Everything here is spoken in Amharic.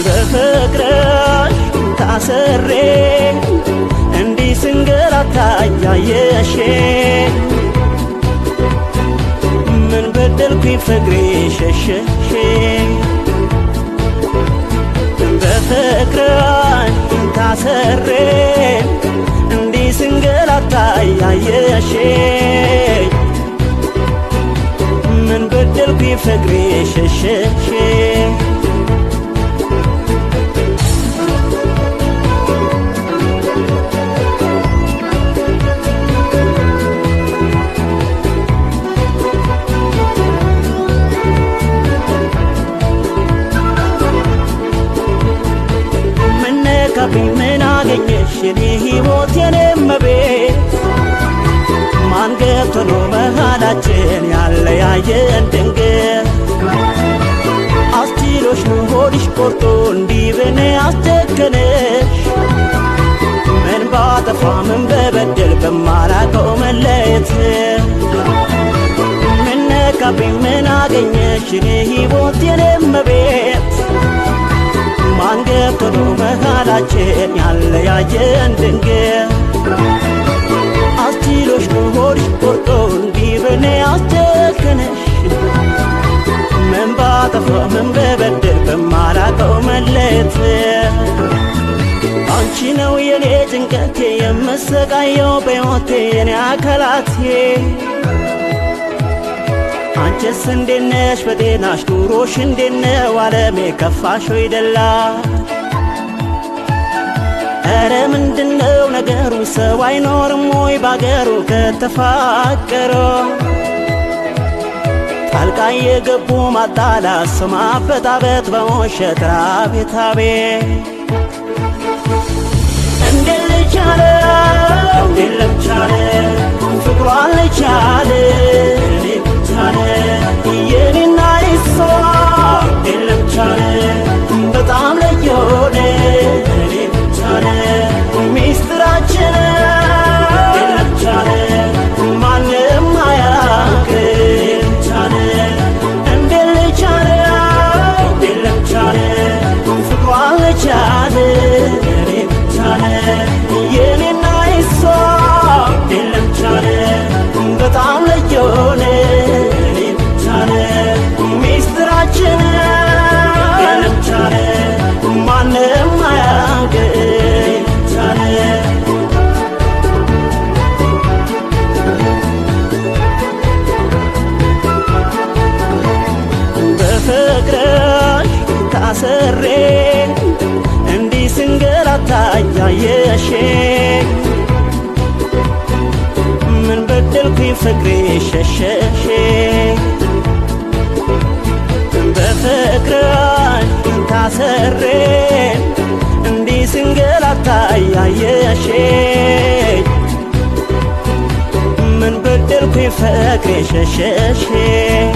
በፍቅርሽ ታስሬ እንዲህ ስንገላታ እያየሽኝ ምን በደልኩኝ ፍቅሬ ሸሸሽኝ በፍቅርሽ ታስሬ እንዲህ ስንገላታ እያየሽኝ ምን በደልኩኝ ፍቅሬ ሸሸሽኝ ምን አገኘሽ የኔ ሕይወት የኔ እመቤት ማን ገብቶ ነው መሃላችን ያለያየን ድንገት አስችሎሽ ነው ሆድሽ ቆርጦ እንዲህ በኔ አስጨከነሽ ምን ባጠፋ ምን በበደል በማላውቀው መለየት ምን ነካብኝ ምን አገኘሽ የኔ ሕይወት የኔ እመቤት ማን ገብቶ ነው መሃላችን ያለያየን ድንገት አስችሎሽ ነው ሆድሽ ቆርጦ እንዲህ በኔ አስጨከነሽ ምን ባጠፋ ምን በበደል በማላውቀው መለየት አንቺ ነው የኔ ጭንቀቴ የምሰቃየው በሕይወቴ የኔ አካላቴ አንቺስ እንዴት ነሽ በጤናሽ ኑሮሽ እንዴት ነው ዓለሜ ከፋሽ ወይ ደላ ኧረ ምንድነው ነገሩ ሰው አይኖርም ወይ ባገሩ ከተፋቀረ ጣልቃ የገቡ ማጣላት ሰው ማበጣበጥ በውሸት አቤት አቤት እንዴት ልቻለ እንዴት ልቻለ ፍቅሯን ልቻለ የኔና እሷ የለም ቻለ በጣም ለየሆነ እኔም ቻለ ሚስጥራችን የለም ቻለ ማንም አያውቅ ቻለ እንዴት ልቻለ የለም ቻለ ፍቅሯን ልቻለ እኔም ቻለ የኔና እሷ የለም ቻለ በጣም ለየሆነ ሚስጥራችን የለም ቻለ ማንም አያውቅ ቻለ በፍቅርሽ ታስሬ እንዲህ ስንገላታ እያየሽኝ ምን በደልኩኝ ፍቅሬ ሸሸሽኝ በፍቅርሽ ታስሬ እንዲህ ስንገላታ እያየሽኝ ምን በደልኩኝ ፍቅሬ ሸሸሽኝ